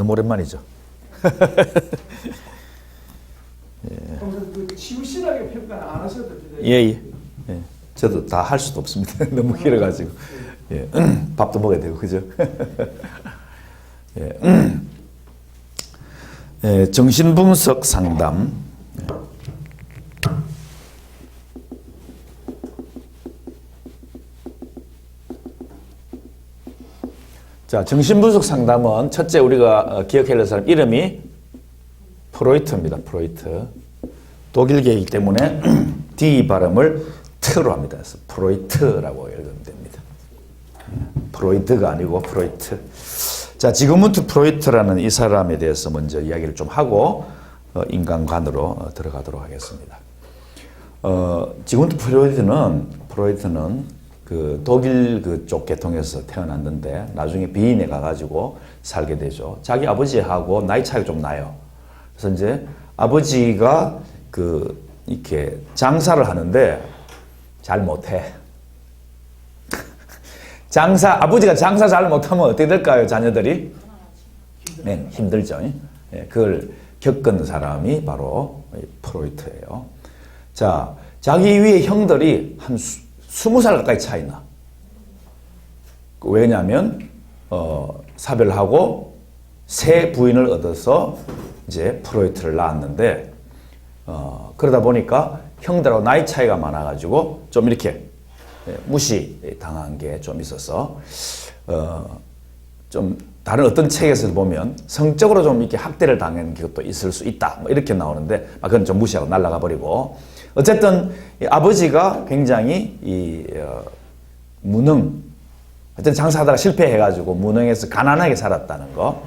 너무 오랜만이죠. 그 치우시라게 평가 안 하셔도 됩니다. 예. 저도 다 할 수도 없습니다. 너무 길어가지고. 예. 밥도 먹어야 되고, 그죠? 예. 예. 정신분석 상담. 자, 정신분석 상담은 첫째 우리가 기억해야 할 사람 이름이 프로이트입니다. 프로이트. 독일계이기 때문에 D 발음을 트로 합니다. 그래서 프로이트라고 읽으면 됩니다. 프로이드가 아니고 프로이트. 자, 지그문트 프로이트라는 이 사람에 대해서 먼저 이야기를 좀 하고 인간관으로 들어가도록 하겠습니다. 지그문트 프로이트는 그 독일 그쪽 계통에서 태어났는데 나중에 비인에 가가지고 살게 되죠. 자기 아버지하고 나이 차이가 좀 나요. 그래서 이제 아버지가 그 이렇게 장사를 하는데 잘 못해. 아버지가 장사 잘 못하면 어떻게 될까요, 자녀들이? 네, 힘들죠. 네, 그걸 겪은 사람이 바로 프로이트예요. 자, 자기 위에 형들이 한 20살 가까이 차이 나. 왜냐하면 사별하고 새 부인을 얻어서 이제 프로이트를 낳았는데 그러다 보니까 형들하고 나이 차이가 많아가지고 좀 이렇게 무시당한 게 좀 있어서 좀 다른 어떤 책에서 보면 성적으로 좀 이렇게 학대를 당한 것도 있을 수 있다 뭐 이렇게 나오는데 그건 좀 무시하고 날아가 버리고 어쨌든 아버지가 굉장히 무능, 어쨌든 장사하다가 실패해가지고 무능해서 가난하게 살았다는 거.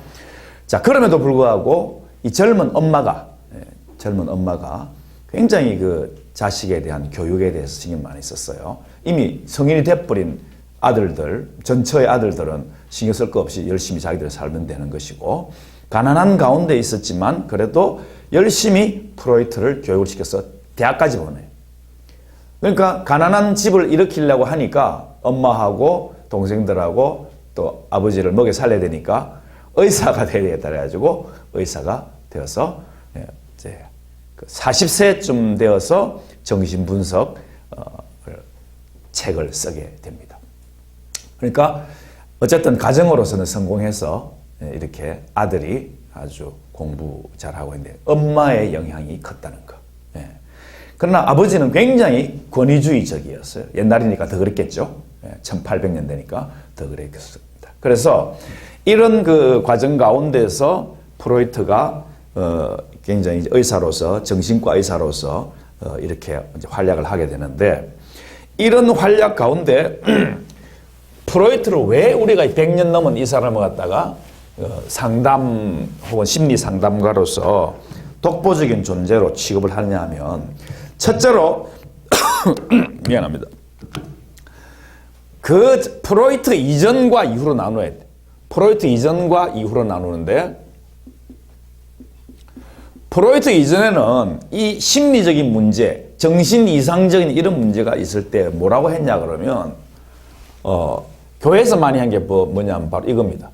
자, 그럼에도 불구하고 이 젊은 엄마가 굉장히 그 자식에 대한 교육에 대해서 신경 많이 썼어요. 이미 성인이 돼버린 아들들, 전처의 아들들은 신경 쓸 거 없이 열심히 자기들 살면 되는 것이고, 가난한 가운데 있었지만 그래도 열심히 프로이트를 교육을 시켜서 대학까지 보내요. 그러니까 가난한 집을 일으키려고 하니까 엄마하고 동생들하고 또 아버지를 먹여 살려야 되니까 의사가 돼야 되겠다 그래가지고 의사가 되어서 이제 40세쯤 되어서 정신분석 책을 쓰게 됩니다. 그러니까 어쨌든 가정으로서는 성공해서 이렇게 아들이 아주 공부 잘하고 있는데 엄마의 영향이 컸다는 거. 그러나 아버지는 굉장히 권위주의적이었어요. 옛날이니까 더 그랬겠죠. 1800년대니까 더 그랬겠습니다. 그래서 이런 그 과정 가운데서 프로이트가 굉장히 의사로서, 정신과 의사로서 이렇게 이제 활약을 하게 되는데, 이런 활약 가운데 프로이트를 왜 우리가 100년 넘은 이 사람을 갖다가 상담 혹은 심리 상담가로서 독보적인 존재로 취급을 하느냐 하면, 첫째로 미안합니다. 그 프로이트 이전과 이후로 나눠야 돼. 프로이트 이전과 이후로 나누는데, 프로이트 이전에는 이 심리적인 문제, 정신 이상적인 이런 문제가 있을 때 뭐라고 했냐 그러면 교회에서 많이 한 게 뭐냐면 바로 이겁니다.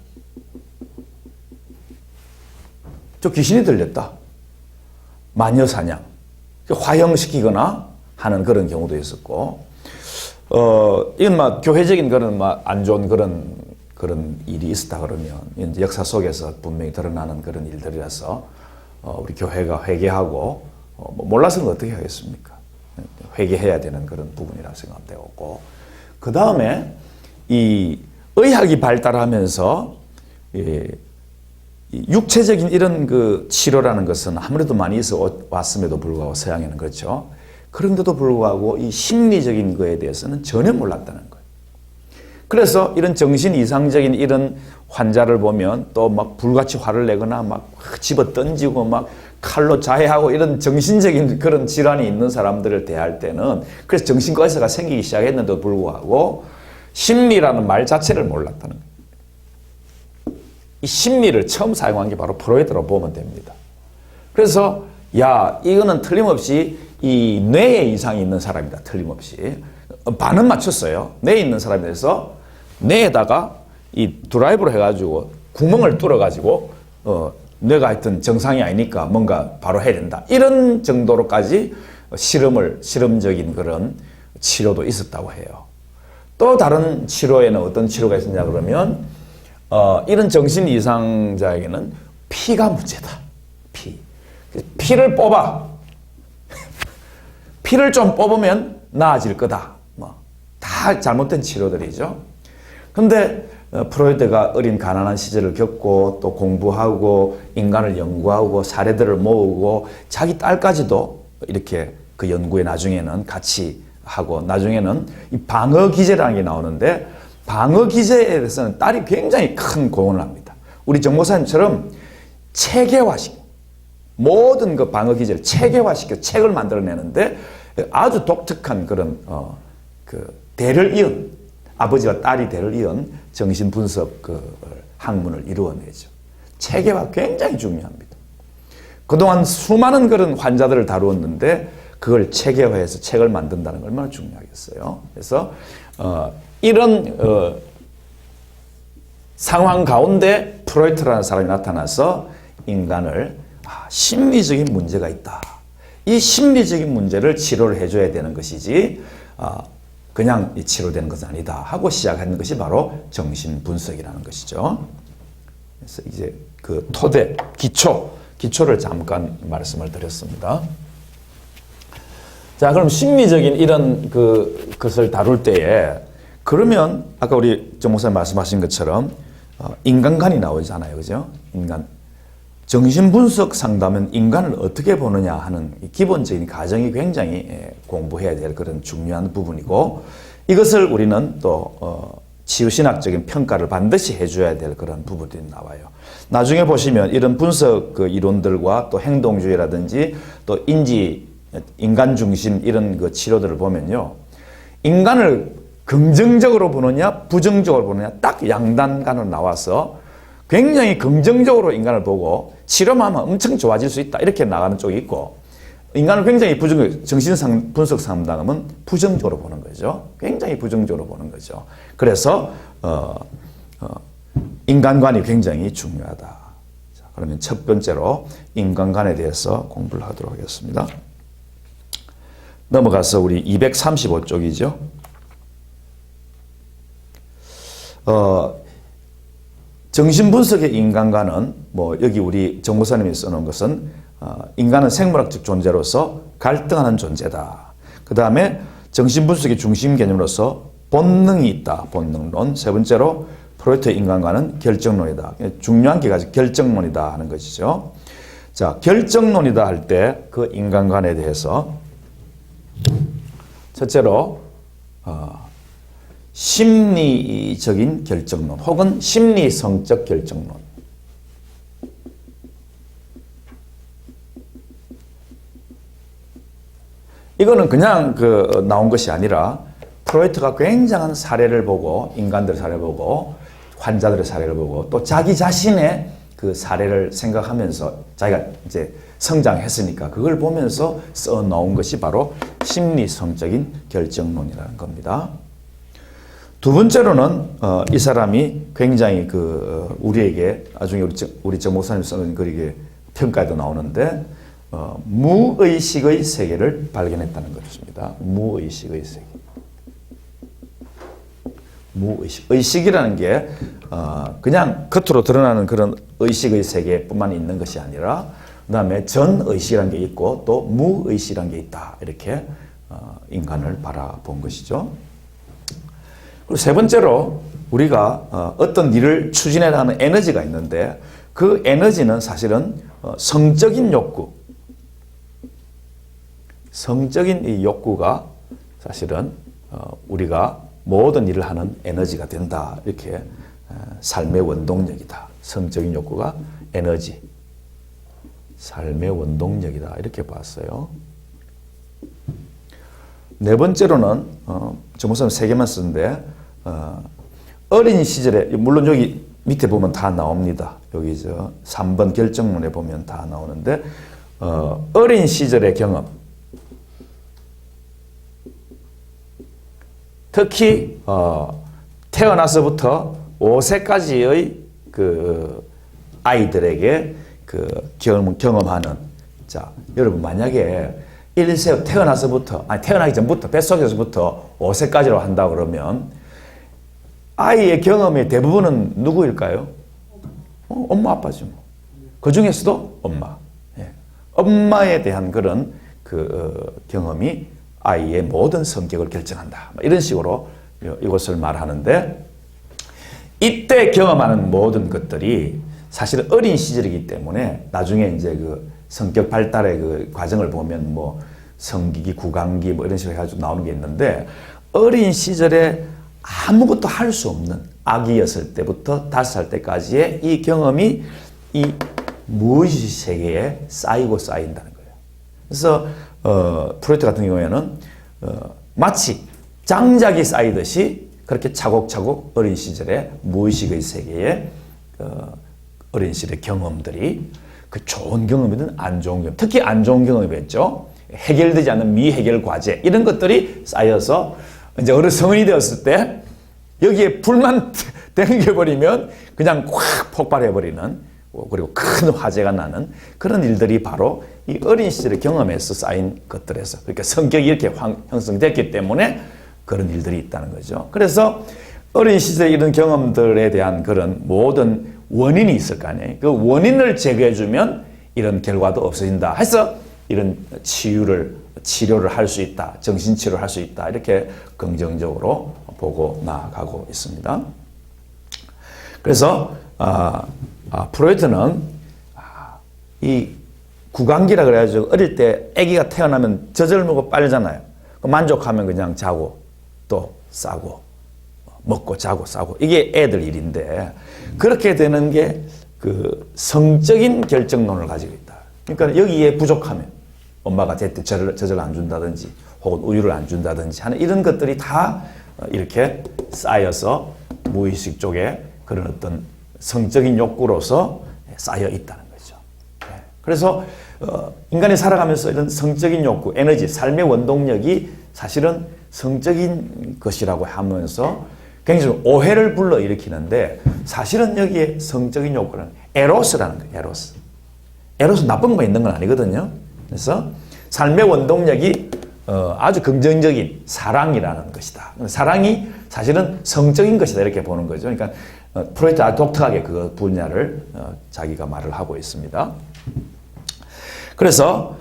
저 귀신이 들렸다. 마녀 사냥. 화형시키거나 하는 그런 경우도 있었고, 이건 막 교회적인 그런 막 안 좋은 그런 일이 있었다 그러면 이제 역사 속에서 분명히 드러나는 그런 일들이라서 우리 교회가 회개하고 몰라서는 어떻게 하겠습니까? 회개해야 되는 그런 부분이라고 생각되고, 그 다음에 이 의학이 발달하면서 육체적인 이런 그 치료라는 것은 아무래도 많이 있어 왔음에도 불구하고 서양에는 그렇죠. 그런데도 불구하고 이 심리적인 거에 대해서는 전혀 몰랐다는 거예요. 그래서 이런 정신 이상적인 이런 환자를 보면 또 막 불같이 화를 내거나 막 집어 던지고 막 칼로 자해하고 이런 정신적인 그런 질환이 있는 사람들을 대할 때는, 그래서 정신과 의사가 생기기 시작했는데도 불구하고 심리라는 말 자체를 몰랐다는 거예요. 이 심리를 처음 사용한 게 바로 프로이트라고 보면 됩니다. 그래서 이거는 틀림없이 이 뇌에 이상이 있는 사람이다. 틀림없이. 반은 맞췄어요. 뇌에 있는 사람에서 뇌에다가 이 드라이브로 해가지고 구멍을 뚫어가지고 뇌가 하여튼 정상이 아니니까 뭔가 바로 해야 된다. 이런 정도로까지 실험적인 그런 치료도 있었다고 해요. 또 다른 치료에는 어떤 치료가 있었냐 그러면 이런 정신 이상자에게는 피가 문제다. 피를 뽑아. 피를 좀 뽑으면 나아질 거다. 다 잘못된 치료들이죠. 근데 프로이트가 어린 가난한 시절을 겪고 또 공부하고 인간을 연구하고 사례들을 모으고 자기 딸까지도 이렇게 그 연구에 나중에는 같이 하고 나중에는 이 방어 기제라는 게 나오는데 방어 기제에 대해서는 딸이 굉장히 큰 공헌을 합니다. 우리 정 목사님처럼 체계화식 모든 그 방어 기제를 체계화시켜 책을 만들어내는데 아주 독특한 그런 그 대를 이은 아버지와 딸이 대를 이은 정신 분석 그 학문을 이루어내죠. 체계화 굉장히 중요합니다. 그동안 수많은 그런 환자들을 다루었는데 그걸 체계화해서 책을 만든다는 걸 얼마나 중요하겠어요. 그래서 이런 상황 가운데 프로이트라는 사람이 나타나서 인간을 심리적인 문제가 있다. 이 심리적인 문제를 치료를 해줘야 되는 것이지 그냥 치료되는 것은 아니다 하고 시작하는 것이 바로 정신분석이라는 것이죠. 그래서 이제 그 토대, 기초를 잠깐 말씀을 드렸습니다. 자, 그럼 심리적인 이런 것을 다룰 때에 그러면 아까 우리 정 목사님 말씀하신 것처럼 인간관이 나오잖아요. 그죠? 정신분석 상담은 인간을 어떻게 보느냐 하는 기본적인 가정이 굉장히 공부해야 될 그런 중요한 부분이고 이것을 우리는 또 치유신학적인 평가를 반드시 해줘야 될 그런 부분들이 나와요. 나중에 보시면 이런 분석 그 이론들과 또 행동주의라든지 또 인간 중심 이런 그 치료들을 보면요. 인간을 긍정적으로 보느냐 부정적으로 보느냐 딱 양단간으로 나와서 굉장히 긍정적으로 인간을 보고 치료만 하면 엄청 좋아질 수 있다. 이렇게 나가는 쪽이 있고 인간을 굉장히 정신분석 상담은 부정적으로 보는 거죠. 굉장히 부정적으로 보는 거죠. 그래서 인간관이 굉장히 중요하다. 자, 그러면 첫 번째로 인간관에 대해서 공부를 하도록 하겠습니다. 넘어가서 우리 235쪽이죠. 정신분석의 인간관은 여기 우리 정 목사님이 써놓은 것은 인간은 생물학적 존재로서 갈등하는 존재다. 그 다음에 정신분석의 중심 개념으로서 본능이 있다. 본능론. 세 번째로 프로이트의 인간관은 결정론이다. 중요한 게 가지고 결정론이다 하는 것이죠. 자, 결정론이다 할 때 그 인간관에 대해서 첫째로 심리적인 결정론 혹은 심리성적 결정론. 이거는 그냥 나온 것이 아니라 프로이트가 굉장한 사례를 보고 인간들 사례를 보고 환자들의 사례를 보고 또 자기 자신의 그 사례를 생각하면서 자기가 이제 성장했으니까 그걸 보면서 써 놓은 것이 바로 심리성적인 결정론이라는 겁니다. 두 번째로는 이 사람이 굉장히 우리에게 나중에 우리 정 목사님 쓰는 글에 평가에도 나오는데 무의식의 세계를 발견했다는 것입니다. 무의식의 세계. 무의식. 의식이라는 게 그냥 겉으로 드러나는 그런 의식의 세계뿐만 있는 것이 아니라 그 다음에 전의식이라는 게 있고 또 무의식이라는 게 있다. 이렇게 인간을 바라본 것이죠. 그리고 세 번째로 우리가 어떤 일을 추진해 나가는 에너지가 있는데 그 에너지는 사실은 성적인 욕구, 성적인 이 욕구가 사실은 우리가 모든 일을 하는 에너지가 된다. 이렇게 삶의 원동력이다. 성적인 욕구가 에너지, 삶의 원동력이다. 이렇게 봤어요. 네 번째로는 정 목사님 세 개만 쓰는데 어린 시절에 물론 여기 밑에 보면 다 나옵니다. 여기 3번 결정론에 보면 다 나오는데 어린 시절의 경험 특히 태어나서부터 5세까지의 그 아이들에게 그 경험하는, 자, 여러분 만약에 1세 태어나서부터, 아니 태어나기 전부터 뱃속에서부터 5세까지로 한다 그러면 아이의 경험의 대부분은 누구일까요? 엄마 아빠죠. 그 중에서도 엄마. 예. 엄마에 대한 그런 경험이 아이의 모든 성격을 결정한다. 이런 식으로 이것을 말하는데, 이때 경험하는 모든 것들이 사실은 어린 시절이기 때문에 나중에 이제 그 성격 발달의 그 과정을 보면 뭐 성기기, 구강기 뭐 이런 식으로 해가지고 나오는 게 있는데, 어린 시절에 아무것도 할 수 없는 아기였을 때부터 5살 때까지의 이 경험이 이 무의식 세계에 쌓이고 쌓인다는 거예요. 그래서 프로이트 같은 경우에는 마치 장작이 쌓이듯이 그렇게 차곡차곡 어린 시절에 무의식의 세계에 어린 시절의 경험들이, 그 좋은 경험이든 안 좋은 경험, 특히 안 좋은 경험이겠죠. 해결되지 않는 미해결 과제 이런 것들이 쌓여서 이제 어느 성인이 되었을 때 여기에 불만 땡겨버리면 그냥 확 폭발해버리는, 그리고 큰 화재가 나는 그런 일들이 바로 이 어린 시절의 경험에서 쌓인 것들에서, 그러니까 성격이 이렇게 형성됐기 때문에 그런 일들이 있다는 거죠. 그래서 어린 시절의 이런 경험들에 대한 그런 모든 원인이 있을 거 아니에요. 그 원인을 제거해주면 이런 결과도 없어진다 해서 이런 치료를 할 수 있다, 정신치료를 할 수 있다, 이렇게 긍정적으로 보고 나아가고 있습니다. 그래서 프로이트는 이 구강기라 그래가지고 어릴 때 아기가 태어나면 젖을 먹고 빨잖아요. 만족하면 그냥 자고 또 싸고 먹고 자고 싸고, 이게 애들 일인데, 그렇게 되는 게 그 성적인 결정론을 가지고 있다. 그러니까 여기에 부족하면 엄마가 제때 젖을 안 준다든지 혹은 우유를 안 준다든지 하는 이런 것들이 다 이렇게 쌓여서 무의식 쪽에 그런 어떤 성적인 욕구로서 쌓여 있다는 거죠. 그래서 인간이 살아가면서 이런 성적인 욕구, 에너지, 삶의 원동력이 사실은 성적인 것이라고 하면서 굉장히 오해를 불러일으키는데, 사실은 여기에 성적인 욕구는 에로스라는 거예요. 에로스. 에로스 나쁜 것만 있는 건 아니거든요. 그래서 삶의 원동력이 아주 긍정적인 사랑이라는 것이다. 사랑이 사실은 성적인 것이다, 이렇게 보는 거죠. 그러니까 프로이트 아주 독특하게 그 분야를 자기가 말을 하고 있습니다. 그래서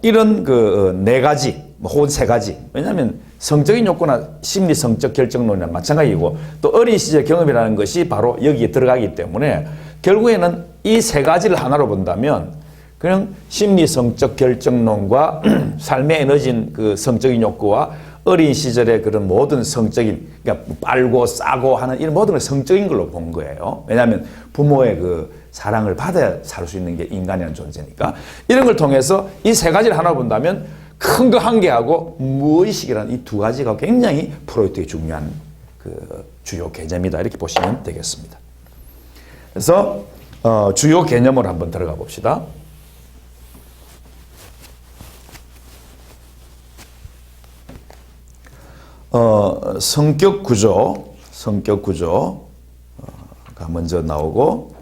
이런 그 네 가지 혹은 세 가지, 왜냐하면 성적인 욕구나 심리 성적 결정론이나 마찬가지이고, 또 어린 시절 경험이라는 것이 바로 여기에 들어가기 때문에 결국에는 이 세 가지를 하나로 본다면 그냥 심리 성적 결정론과 삶의 에너지인 그 성적인 욕구와 어린 시절의 그런 모든 성적인, 그러니까 빨고 싸고 하는 이런 모든 걸 성적인 걸로 본 거예요. 왜냐하면 부모의 그 사랑을 받아야 살 수 있는 게 인간이라는 존재니까. 이런 걸 통해서 이 세 가지를 하나 본다면 큰 거 한 개하고 무의식이라는 이 두 가지가 굉장히 프로이트의 중요한 그 주요 개념이다, 이렇게 보시면 되겠습니다. 그래서 주요 개념을 한번 들어가 봅시다. 성격 구조가 먼저 나오고,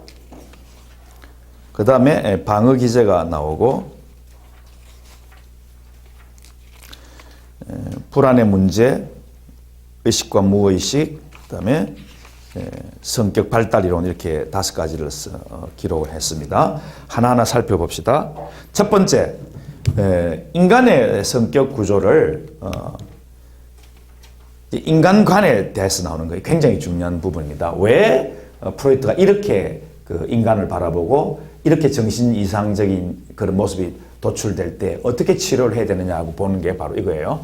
그 다음에 방어 기제가 나오고, 불안의 문제, 의식과 무의식, 그 다음에 성격 발달 이론, 이렇게 5가지를 기록을 했습니다. 하나하나 살펴봅시다. 첫 번째, 인간의 성격 구조를 인간관에 대해서 나오는 거예요. 굉장히 중요한 부분입니다. 왜 프로이트가 이렇게 그 인간을 바라보고 이렇게 정신 이상적인 그런 모습이 도출될 때 어떻게 치료를 해야 되느냐고 보는 게 바로 이거예요.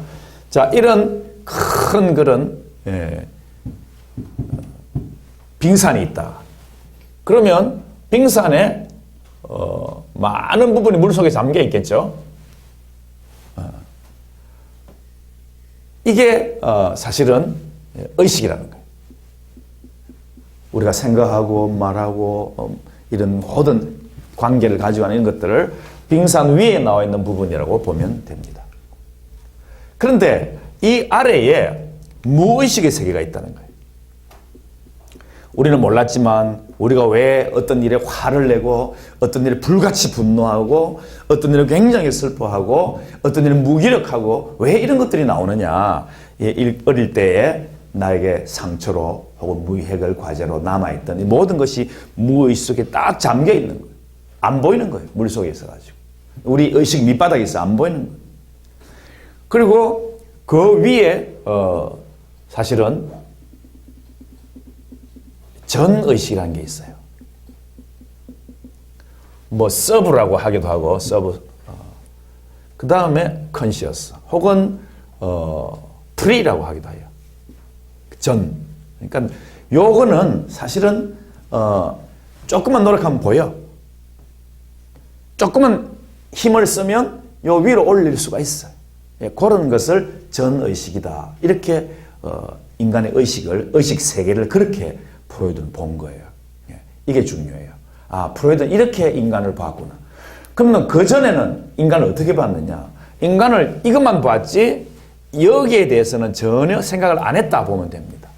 자, 이런 큰 그런 빙산이 있다. 그러면 빙산에 많은 부분이 물속에 잠겨 있겠죠. 이게 사실은 의식이라는 거예요. 우리가 생각하고 말하고 이런 모든 관계를 가지고 하는 이런 것들을 빙산 위에 나와 있는 부분이라고 보면 됩니다. 그런데 이 아래에 무의식의 세계가 있다는 거예요. 우리는 몰랐지만 우리가 왜 어떤 일에 화를 내고 어떤 일에 불같이 분노하고 어떤 일에 굉장히 슬퍼하고 어떤 일에 무기력하고 왜 이런 것들이 나오느냐. 어릴 때에 나에게 상처로 혹은 무해결 과제로 남아있던 이 모든 것이 무의식 속에 딱 잠겨 있는 거예요. 안 보이는 거예요. 물속에 있어가지고. 우리 의식 밑바닥에 있어 안 보이는 거예요. 그리고 그 위에 사실은 전의식이라는 게 있어요. 뭐 서브라고 하기도 하고 서브. 그 다음에 컨시어스 혹은 프리라고 하기도 해요. 전. 그러니까 요거는 사실은 조금만 노력하면 보여. 조금만 힘을 쓰면 요 위로 올릴 수가 있어요. 예, 그런 것을 전의식이다. 이렇게 인간의 의식 세계를 그렇게 프로이드는 본 거예요. 예, 이게 중요해요. 아, 프로이드는 이렇게 인간을 봤구나. 그러면 그 전에는 인간을 어떻게 봤느냐? 인간을 이것만 봤지 여기에 대해서는 전혀 생각을 안 했다 보면 됩니다.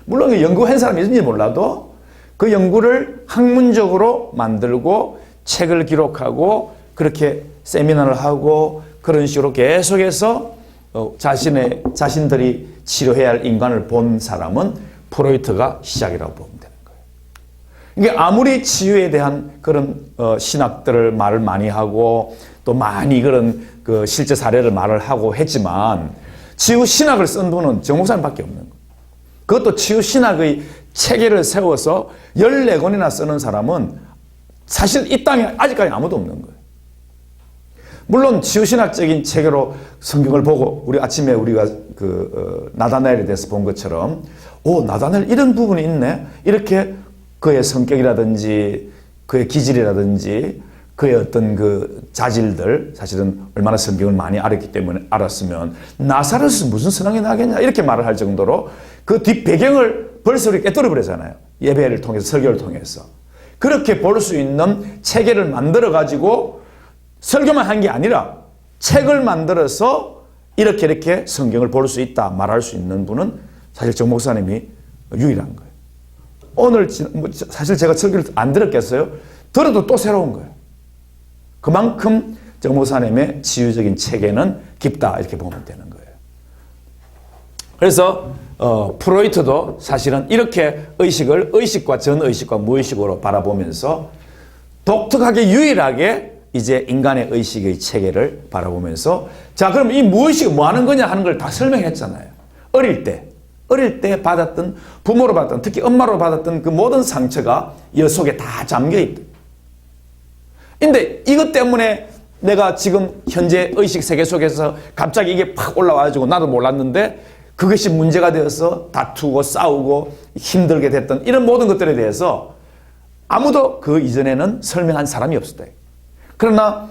물론 연구한 사람이 있는지 몰라도 그 연구를 학문적으로 만들고 책을 기록하고 그렇게 세미나를 하고 그런 식으로 계속해서 자신들이 치료해야 할 인간을 본 사람은 프로이트가 시작이라고 보면 되는 거예요. 이게 아무리 치유에 대한 그런 신학들을 말을 많이 하고 또 많이 그런 그 실제 사례를 말을 하고 했지만 치유 신학을 쓴 분은 정 목사님밖에 없는 거예요. 그것도 치유 신학의 체계를 세워서 14권이나 쓰는 사람은 사실 이 땅에 아직까지 아무도 없는 거예요. 물론 치유신학적인 체계로 성경을 보고 우리 아침에 우리가 나다나엘에 대해서 본 것처럼 나다나엘 이런 부분이 있네. 이렇게 그의 성격이라든지 그의 기질이라든지 그의 어떤 그 자질들 사실은 얼마나 성경을 많이 알았기 때문에 알았으면 나사렛이 무슨 선왕이 나겠냐 이렇게 말을 할 정도로 그 뒷 배경을 벌써 우리 깨뜨려 버리잖아요. 예배를 통해서 설교를 통해서 그렇게 볼 수 있는 체계를 만들어 가지고 설교만 한 게 아니라 책을 만들어서 이렇게 성경을 볼 수 있다 말할 수 있는 분은 사실 정 목사님이 유일한 거예요. 오늘 사실 제가 설교를 안 들었겠어요? 들어도 또 새로운 거예요. 그만큼 정 목사님의 치유적인 체계는 깊다 이렇게 보면 되는 거예요. 그래서 프로이트도 사실은 이렇게 의식과 전의식과 무의식으로 바라보면서 독특하게 유일하게 이제 인간의 의식의 체계를 바라보면서 자 그럼 이 무의식이 뭐 하는 거냐 하는 걸 다 설명했잖아요. 어릴 때 받았던 부모로 받았던 특히 엄마로 받았던 그 모든 상처가 이 속에 다 잠겨 있다. 근데 이것 때문에 내가 지금 현재 의식 세계 속에서 갑자기 이게 팍 올라와가지고 나도 몰랐는데 그것이 문제가 되어서 다투고 싸우고 힘들게 됐던 이런 모든 것들에 대해서 아무도 그 이전에는 설명한 사람이 없었다. 그러나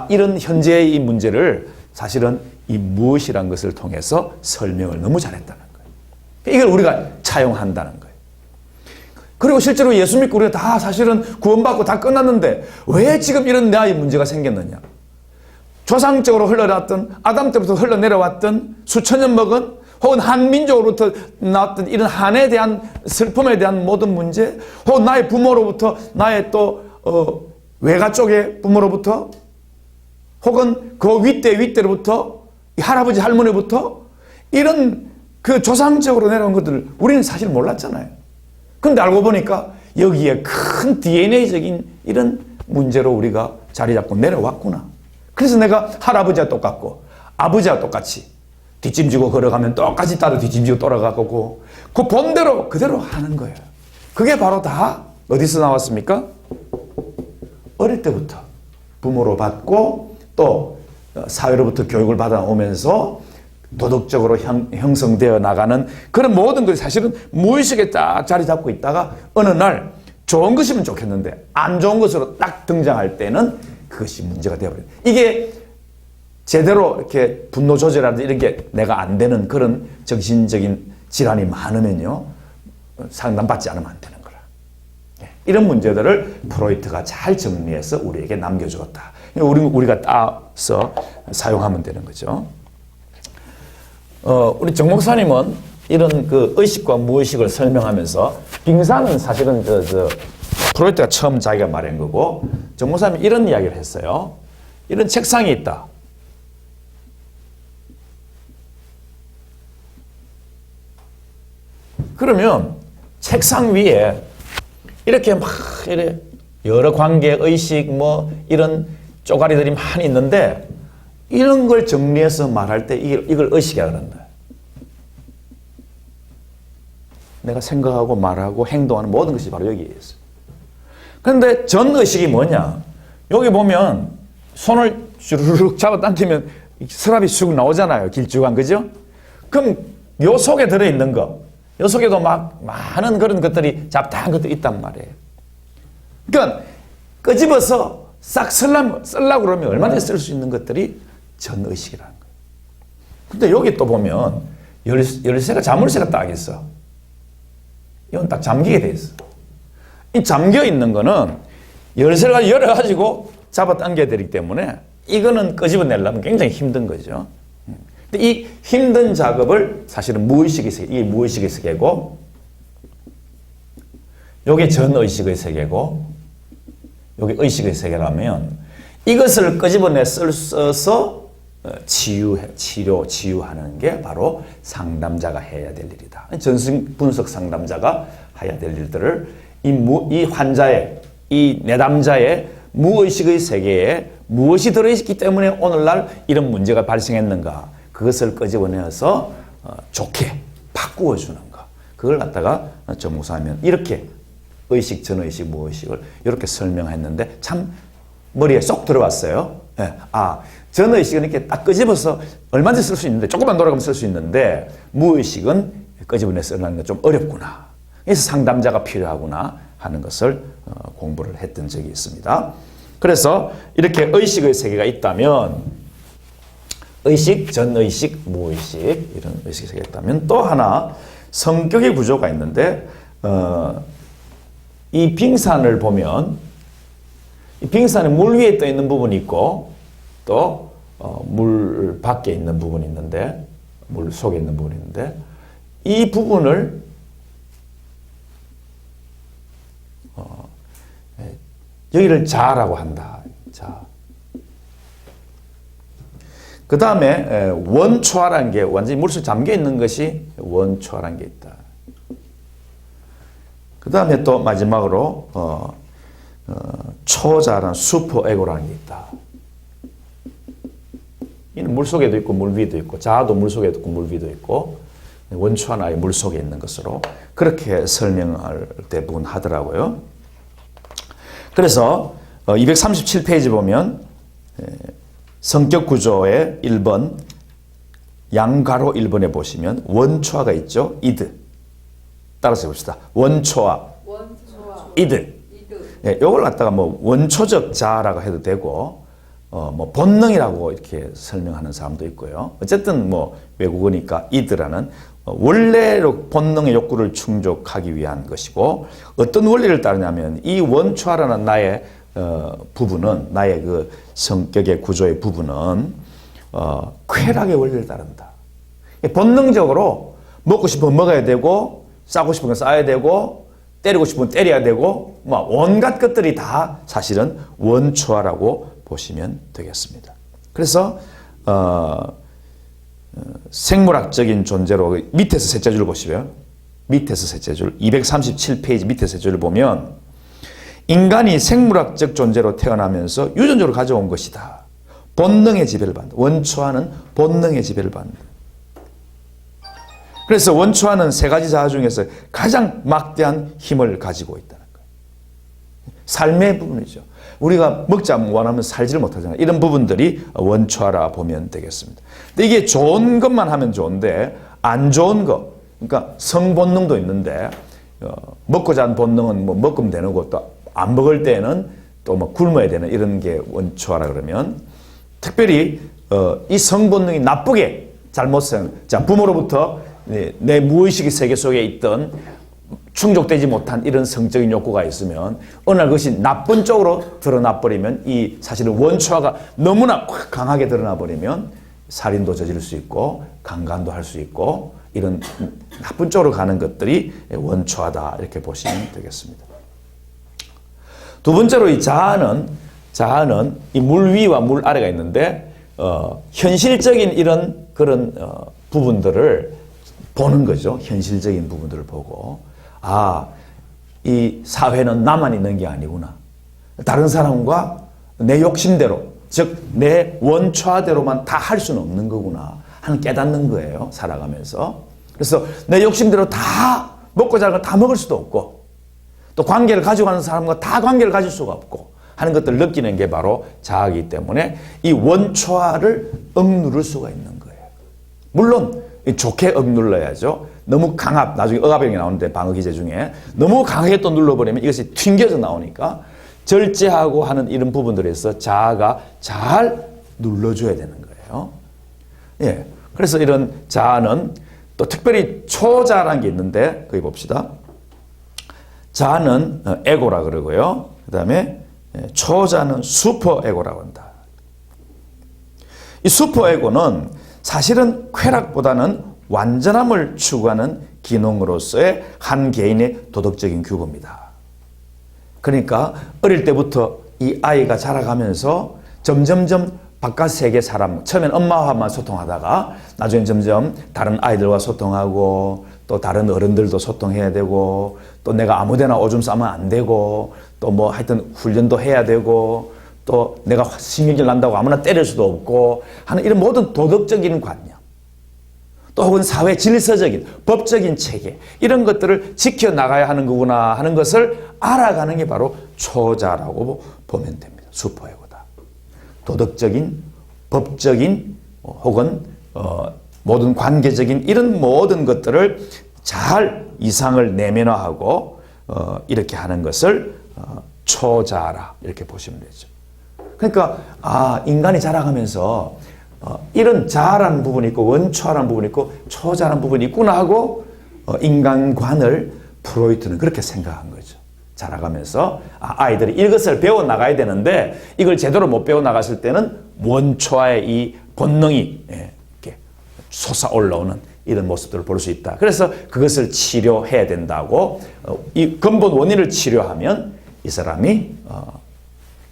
이런 현재의 이 문제를 사실은 이 무엇이란 것을 통해서 설명을 너무 잘했다는 거예요. 이걸 우리가 차용한다는 거예요. 그리고 실제로 예수 믿고 우리가 다 사실은 구원받고 다 끝났는데 왜 지금 이런 나의 문제가 생겼느냐. 조상적으로 흘러났던 아담 때부터 흘러내려왔던 수천 년 먹은 혹은 한민족으로부터 나왔던 이런 한에 대한 슬픔에 대한 모든 문제 혹은 나의 부모로부터 나의 또 외가 쪽의 부모로부터 혹은 그 윗대로부터 할아버지 할머니부터 이런 그 조상적으로 내려온 것들을 우리는 사실 몰랐잖아요. 근데 알고 보니까 여기에 큰 DNA적인 이런 문제로 우리가 자리 잡고 내려왔구나. 그래서 내가 할아버지와 똑같고 아버지와 똑같이 뒷짐지고 걸어가면 똑같이 따로 뒷짐지고 돌아가고 그 본대로 그대로 하는 거예요. 그게 바로 다 어디서 나왔습니까? 어릴 때부터 부모로 받고 또 사회로부터 교육을 받아오면서 도덕적으로 형성되어 나가는 그런 모든 것이 사실은 무의식에 딱 자리 잡고 있다가 어느 날 좋은 것이면 좋겠는데 안 좋은 것으로 딱 등장할 때는 그것이 문제가 되어버려요. 이게 제대로 이렇게 분노 조절이라든지 이런 게 내가 안 되는 그런 정신적인 질환이 많으면요 상담받지 않으면 안 되는 거라. 이런 문제들을 프로이트가 잘 정리해서 우리에게 남겨주었다. 우리가 따서 사용하면 되는 거죠. 우리 정 목사님은 이런 그 의식과 무의식을 설명하면서 빙산은 사실은 프로이트가 처음 자기가 말한 거고 정무사님이 이런 이야기를 했어요. 이런 책상이 있다. 그러면 책상 위에 이렇게 막 이래 여러 관계, 의식 뭐 이런 쪼가리들이 많이 있는데 이런 걸 정리해서 말할 때 이걸 의식이라고 그런다. 내가 생각하고 말하고 행동하는 모든 것이 바로 여기에 있어. 그런데 전의식이 뭐냐? 여기 보면 손을 주르륵 잡아당기면 서랍이 쑥 나오잖아요. 길쭉한, 그죠? 그럼 요 속에 들어있는 거, 요 속에도 막 많은 그런 것들이 잡다한 것들이 있단 말이에요. 그러니까 끄집어서 싹 쓰려고 그러면 얼마나 쓸 수 있는 것들이 전의식이라는 거예요. 근데 여기 또 보면 열쇠가 자물쇠가 딱 있어. 이건 딱 잠기게 돼 있어. 이 잠겨 있는 거는 열쇠를 열어가지고 잡아당겨야 되기 때문에 이거는 끄집어내려면 굉장히 힘든 거죠. 근데 이 힘든 작업을 사실은 무의식의 세계, 이게 무의식의 세계고, 이게 전의식의 세계고, 이게 의식의 세계라면 이것을 끄집어내 써서 치유하는 게 바로 상담자가 해야 될 일이다. 전승분석 상담자가 해야 될 일들을 이 환자의, 이 내담자의 무의식의 세계에 무엇이 들어있기 때문에 오늘날 이런 문제가 발생했는가, 그것을 끄집어내서 좋게 바꾸어주는 거. 그걸 갖다가 전무사하면 이렇게 의식, 전의식, 무의식을 이렇게 설명했는데 참 머리에 쏙 들어왔어요. 예. 아, 전의식은 이렇게 딱 끄집어서 얼마든지 쓸 수 있는데, 조금만 돌아가면 쓸 수 있는데, 무의식은 끄집어내서 쓰는 게 좀 어렵구나. 그래서 상담자가 필요하구나 하는 것을 공부를 했던 적이 있습니다. 그래서 이렇게 의식의 세계가 있다면, 의식, 전의식, 무의식, 이런 의식의 세계가 있다면, 또 하나 성격의 구조가 있는데, 이 빙산을 보면, 이 빙산에 물 위에 떠 있는 부분이 있고, 또 물 밖에 있는 부분이 있는데, 물 속에 있는 부분이 있는데, 이 부분을 여기를 자라고 한다. 자. 그 다음에 원초화라는 게 완전히 물속에 잠겨 있는 것이 원초화라는 게 있다. 그 다음에 또 마지막으로 초자라는 슈퍼에고라는 게 있다. 이는 물속에도 있고 물 위에도 있고, 자아도 물속에도 있고 물 위에도 있고, 원초화는 아예 물속에 있는 것으로 그렇게 설명을 대부분 하더라고요. 그래서 237페이지 보면 성격 구조의 1번 양가로 1번에 보시면 원초화가 있죠. 이드. 따라서 해봅시다. 원초화. 이드. 예, 이걸 갖다가 뭐 원초적 자아라고 해도 되고, 뭐 본능이라고 이렇게 설명하는 사람도 있고요. 어쨌든 뭐 외국어니까 이드라는 원래로 본능의 욕구를 충족하기 위한 것이고, 어떤 원리를 따르냐면 이 원초화라는 나의 부분은, 나의 그 성격의 구조의 부분은 쾌락의 원리를 따른다. 본능적으로 먹고 싶으면 먹어야 되고, 싸고 싶은 건 싸야 되고, 때리고 싶으면 때려야 되고, 뭐 온갖 것들이 다 사실은 원초화라고 보시면 되겠습니다. 그래서 생물학적인 존재로 밑에서 셋째 줄 보시면, 밑에서 셋째 줄 237페이지 밑에 셋째 줄을 보면 인간이 생물학적 존재로 태어나면서 유전적으로 가져온 것이다. 본능의 지배를 받는다. 원초화는 본능의 지배를 받는다. 그래서 원초화는 세 가지 자아 중에서 가장 막대한 힘을 가지고 있다는 거예요. 삶의 부분이죠. 우리가 먹자 원하면 살지를 못하잖아요. 이런 부분들이 원초화라 보면 되겠습니다. 근데 이게 좋은 것만 하면 좋은데 안 좋은 거, 그러니까 성본능도 있는데 먹고자 하는 본능은 뭐 먹으면 되는 거고, 또 안 먹을 때는 또 뭐 굶어야 되는 이런 게 원초화라 그러면, 특별히 이 성본능이 나쁘게 잘못 자, 부모로부터 내 무의식의 세계 속에 있던 충족되지 못한 이런 성적인 욕구가 있으면 어느 날 그것이 나쁜 쪽으로 드러나 버리면, 이 사실은 원초화가 너무나 강하게 드러나 버리면 살인도 저지를 수 있고 강간도 할 수 있고 이런 나쁜 쪽으로 가는 것들이 원초하다 이렇게 보시면 되겠습니다. 두 번째로 이 자아는 이 물 위와 물 아래가 있는데 현실적인 이런 그런 부분들을 보는 거죠. 현실적인 부분들을 보고 이 사회는 나만 있는 게 아니구나. 다른 사람과 내 욕심대로 즉 내 원초화대로만 다 할 수는 없는 거구나 하는 깨닫는 거예요. 살아가면서. 그래서 내 욕심대로 다 먹고 자는 걸 다 먹을 수도 없고 또 관계를 가지고 가는 사람과 다 관계를 가질 수가 없고 하는 것들을 느끼는 게 바로 자아이기 때문에 이 원초화를 억누를 수가 있는 거예요. 물론 좋게 억눌러야죠. 너무 나중에 억압형이 나오는데 방어 기제 중에 너무 강하게 또 눌러버리면 이것이 튕겨져 나오니까 절제하고 하는 이런 부분들에서 자아가 잘 눌러줘야 되는 거예요. 예. 그래서 이런 자아는 또 특별히 초자라는 게 있는데 거기 봅시다. 자아는 에고라 그러고요. 그 다음에 초자는 슈퍼 에고라고 한다. 이 슈퍼 에고는 사실은 쾌락보다는 완전함을 추구하는 기능으로서의 한 개인의 도덕적인 규범이다. 그러니까 어릴 때부터 이 아이가 자라가면서 점점점 바깥 세계 사람, 처음엔 엄마와만 소통하다가 나중에 점점 다른 아이들과 소통하고 또 다른 어른들도 소통해야 되고 또 내가 아무데나 오줌 싸면 안 되고 또 뭐 하여튼 훈련도 해야 되고 또 내가 신경질 난다고 아무나 때릴 수도 없고 하는 이런 모든 도덕적인 관념 또 혹은 사회 질서적인 법적인 체계 이런 것들을 지켜나가야 하는 거구나 하는 것을 알아가는 게 바로 초자라고 보면 됩니다. 슈퍼에고다. 도덕적인 법적인 혹은 모든 관계적인 이런 모든 것들을 잘 이상을 내면화하고 이렇게 하는 것을 초자라 이렇게 보시면 되죠. 그러니까 인간이 자라가면서 이런 자아라는 부분이 있고 원초라는 부분이 있고 초자라는 부분이 있구나 하고 인간관을 프로이트는 그렇게 생각한 거죠. 자라가면서 아이들이 이것을 배워나가야 되는데 이걸 제대로 못 배워나갔을 때는 원초와의 이 본능이 이렇게 솟아올라오는 이런 모습들을 볼 수 있다. 그래서 그것을 치료해야 된다고 이 근본 원인을 치료하면 이 사람이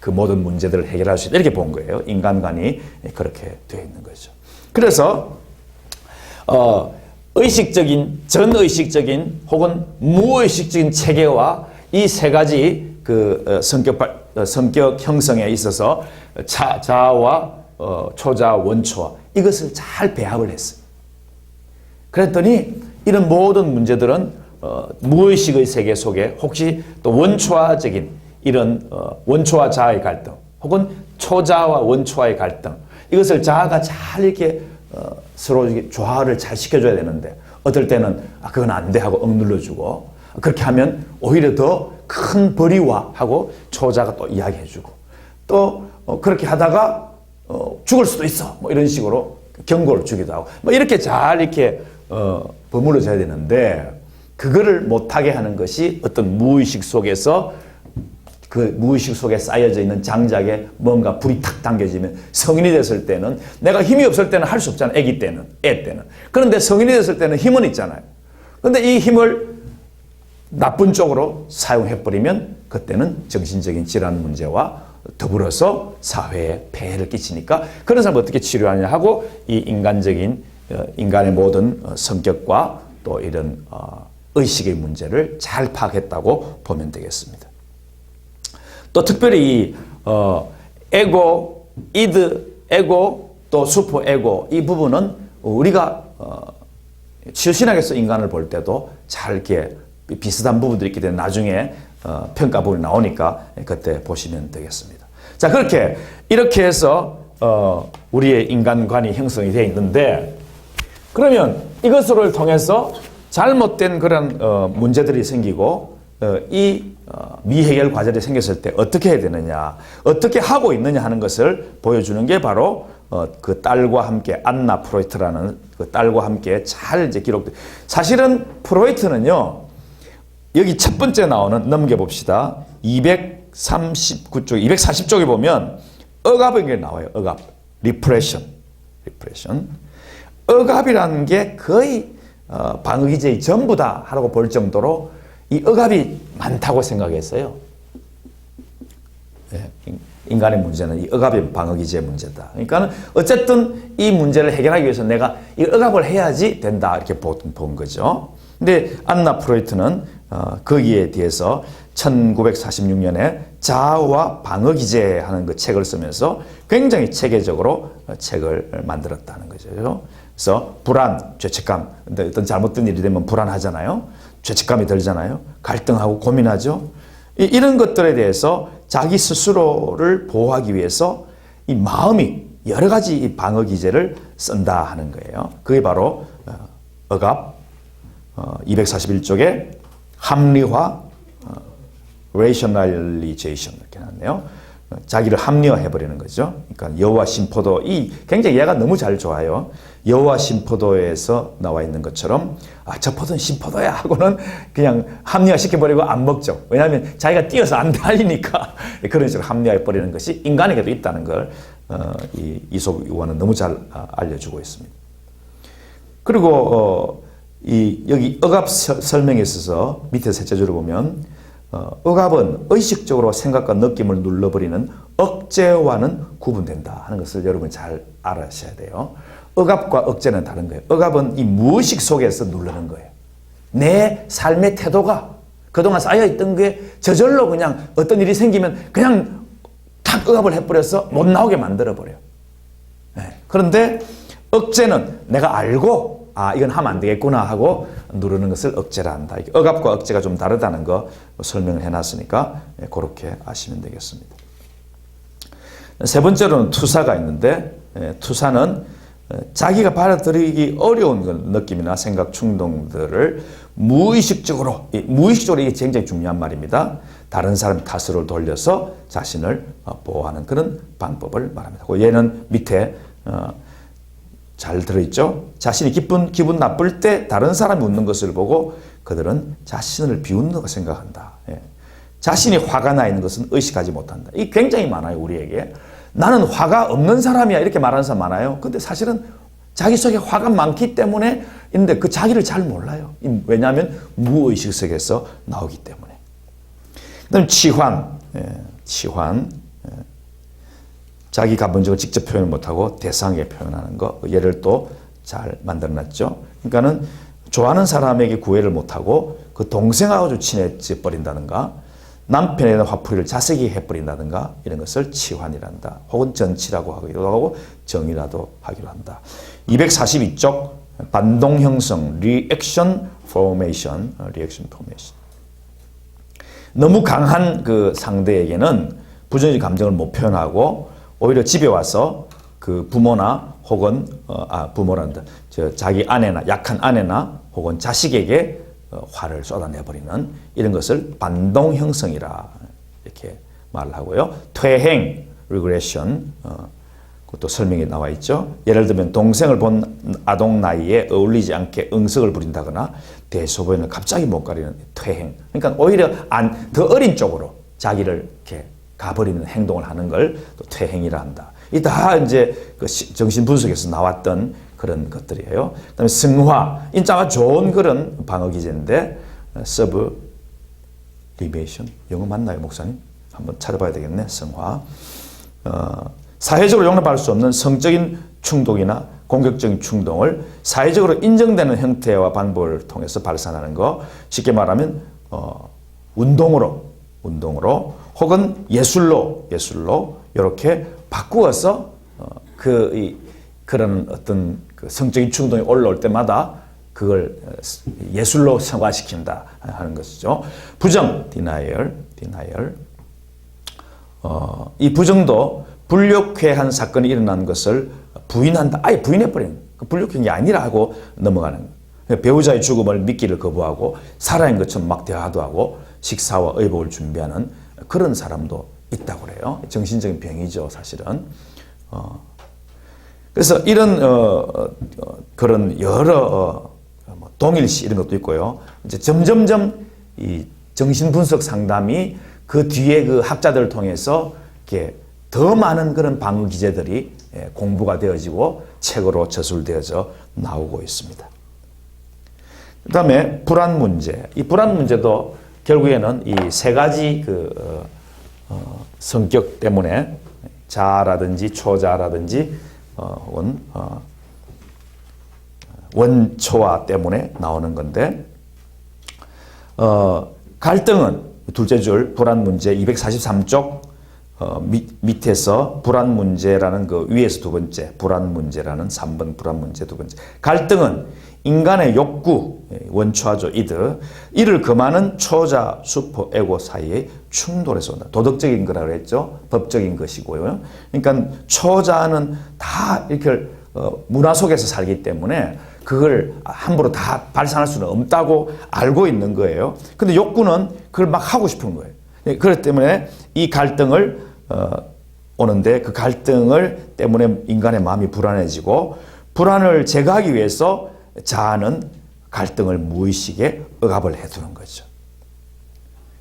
그 모든 문제들을 해결할 수 있다. 이렇게 본 거예요. 인간관이 그렇게 되어 있는 거죠. 그래서 의식적인, 전의식적인 혹은 무의식적인 체계와 이 세 가지 그 성격 형성에 있어서 자아와 초자와 원초와 이것을 잘 배합을 했어요. 그랬더니 이런 모든 문제들은 무의식의 세계 속에 혹시 또 원초화적인 이런 원초와 자아의 갈등 혹은 초자와 원초와의 갈등 이것을 자아가 잘 이렇게 서로 조화를 잘 시켜줘야 되는데 어떨 때는 그건 안 돼 하고 억눌러주고 그렇게 하면 오히려 더 큰 벌이와 하고 초자가 또 이야기해주고 또 그렇게 하다가 죽을 수도 있어 뭐 이런 식으로 경고를 주기도 하고 뭐 이렇게 잘 이렇게 버무려져야 되는데 그거를 못하게 하는 것이 어떤 무의식 속에서 그 무의식 속에 쌓여져 있는 장작에 뭔가 불이 탁 당겨지면 성인이 됐을 때는 내가 힘이 없을 때는 할 수 없잖아. 애 때는. 그런데 성인이 됐을 때는 힘은 있잖아요. 그런데 이 힘을 나쁜 쪽으로 사용해버리면 그때는 정신적인 질환 문제와 더불어서 사회에 폐해를 끼치니까 그런 사람을 어떻게 치료하냐 하고 이 인간의 모든 성격과 또 이런 의식의 문제를 잘 파악했다고 보면 되겠습니다. 또 특별히 에고, 에고 또 슈퍼 에고 이 부분은 우리가 신학에서 인간을 볼 때도 잘 이렇게 비슷한 부분들이 있기 때문에 나중에 평가 부분이 나오니까 그때 보시면 되겠습니다. 자, 이렇게 해서 우리의 인간관이 형성이 되어 있는데 그러면 이것을 통해서 잘못된 그런 문제들이 생기고 이 미해결 과제들이 생겼을 때 어떻게 해야 되느냐, 어떻게 하고 있느냐 하는 것을 보여주는 게 바로 그 딸과 함께 안나 프로이트라는 그 딸과 함께 잘 이제 기록돼. 사실은 프로이트는요 여기 첫 번째 나오는 넘겨봅시다. 239쪽, 240쪽에 보면 억압인 게 나와요. 억압, 리프레션. 억압이라는 게 거의 방어 기제의 전부다 하라고 볼 정도로 이 억압이 많다고 생각했어요. 예, 인간의 문제는 이 억압의 방어 기제의 문제다. 그러니까 어쨌든 이 문제를 해결하기 위해서 내가 이 억압을 해야지 된다 이렇게 본 거죠. 근데 안나 프로이트는 거기에 대해서 1946년에 자아와 방어 기제하는 그 책을 쓰면서 굉장히 체계적으로 책을 만들었다는 거죠. 그래서 불안, 죄책감, 어떤 잘못된 일이 되면 불안하잖아요. 죄책감이 들잖아요. 갈등하고 고민하죠. 이런 것들에 대해서 자기 스스로를 보호하기 위해서 이 마음이 여러 가지 이 방어 기제를 쓴다 하는 거예요. 그게 바로 억압, 241쪽에 합리화, rationalization 이렇게 나왔네요. 자기를 합리화해버리는 거죠. 그러니까 여호와 심포도 이 굉장히 얘가 너무 잘 좋아요. 여호와 심포도에서 나와 있는 것처럼 저 포도는 심포도야 하고는 그냥 합리화시켜버리고 안 먹죠. 왜냐하면 자기가 뛰어서 안 달리니까 그런 식으로 합리화해버리는 것이 인간에게도 있다는 걸 이 이솝 의원은 너무 잘 알려주고 있습니다. 그리고 여기 억압 설명에 있어서 밑에 셋째 줄을 보면 억압은 의식적으로 생각과 느낌을 눌러버리는 억제와는 구분된다 하는 것을 여러분이 잘 알아셔야 돼요. 억압과 억제는 다른 거예요. 억압은 이 무의식 속에서 누르는 거예요. 내 삶의 태도가 그동안 쌓여있던 게 저절로 그냥 어떤 일이 생기면 그냥 탁 억압을 해버려서 못 나오게 만들어버려요. 그런데 억제는 내가 알고 이건 하면 안 되겠구나 하고 누르는 것을 억제라 한다. 억압과 억제가 좀 다르다는 거 설명을 해놨으니까 그렇게 아시면 되겠습니다. 세 번째로는 투사가 있는데 투사는 자기가 받아들이기 어려운 느낌이나 생각, 충동들을 무의식적으로 이게 굉장히 중요한 말입니다. 다른 사람 탓으로 돌려서 자신을 보호하는 그런 방법을 말합니다. 얘는 밑에 잘 들어있죠? 자신이 기분 나쁠 때 다른 사람이 웃는 것을 보고 그들은 자신을 비웃는다고 생각한다. 자신이 화가 나 있는 것은 의식하지 못한다. 이게 굉장히 많아요, 우리에게. 나는 화가 없는 사람이야 이렇게 말하는 사람 많아요. 근데 사실은 자기 속에 화가 많기 때문에 있는데 그 자기를 잘 몰라요. 왜냐하면 무의식 속에서 나오기 때문에. 그 다음에 치환. 자기 감정을 직접 표현 못하고 대상에 표현하는 거. 예를 또 잘 만들어놨죠. 그러니까는 좋아하는 사람에게 구애를 못하고 그 동생하고 좀 친해져 버린다든가 남편에 대한 화풀이를 자세히 해버린다든가 이런 것을 치환이란다. 혹은 전치라고 하기도 하고 정의라도 하기도 한다. 242쪽 반동 형성 reaction formation. 너무 강한 그 상대에게는 부정적 감정을 못 표현하고 오히려 집에 와서 그 부모나 혹은 부모란다. 자기 아내나 약한 아내나 혹은 자식에게 화를 쏟아내버리는 이런 것을 반동 형성이라 이렇게 말을 하고요. 퇴행, regression, 그것도 설명이 나와 있죠. 예를 들면 동생을 본 아동 나이에 어울리지 않게 응석을 부린다거나 대소변을 갑자기 못 가리는 퇴행. 그러니까 오히려 더 어린 쪽으로 자기를 이렇게 가버리는 행동을 하는 걸 또 퇴행이라 한다. 이 다 이제 그 정신 분석에서 나왔던 그런 것들이에요. 그다음에 승화, 인자가 좋은 그런 방어 기제인데 sublimation, 영어 맞나요, 목사님? 한번 찾아봐야 되겠네. 승화. 사회적으로 용납할 수 없는 성적인 충동이나 공격적인 충동을 사회적으로 인정되는 형태와 방법을 통해서 발산하는 거. 쉽게 말하면 운동으로 혹은 예술로 이렇게 바꾸어서 그런 어떤 그 성적인 충동이 올라올 때마다 그걸 예술로 승화시킨다 하는 것이죠. 부정, denial. 이 부정도 불력회한 사건이 일어난 것을 부인한다. 아예 부인해버리는 불력회한 게 아니라 하고 넘어가는 거예요. 배우자의 죽음을 믿기를 거부하고 살아있는 것처럼 막 대화도 하고 식사와 의복을 준비하는 그런 사람도 있다고 그래요. 정신적인 병이죠, 사실은. 그래서 이런 그런 여러 동일시 이런 것도 있고요. 이제 점점점 이 정신분석 상담이 그 뒤에 그 학자들을 통해서 이렇게 더 많은 그런 방어 기제들이 공부가 되어지고 책으로 저술되어져 나오고 있습니다. 그다음에 불안 문제. 이 불안 문제도 결국에는 이 세 가지 성격 때문에 자라든지 초자라든지 원초화 때문에 나오는 건데 갈등은 둘째 줄 불안 문제 243쪽 밑에서 불안 문제라는 그 위에서 두 번째 불안 문제라는 3번 불안 문제 두 번째 갈등은 인간의 욕구 원초하죠 이를 금하는 초자 슈퍼 에고 사이의 충돌에서 온다. 도덕적인 거라고 했죠. 법적인 것이고요. 그러니까 초자는 다 이렇게 문화 속에서 살기 때문에 그걸 함부로 다 발산할 수는 없다고 알고 있는 거예요. 근데 욕구는 그걸 막 하고 싶은 거예요. 그렇기 때문에 이 갈등을 오는데 그 갈등을 때문에 인간의 마음이 불안해지고 불안을 제거하기 위해서 자아는 갈등을 무의식에 억압을 해두는 거죠.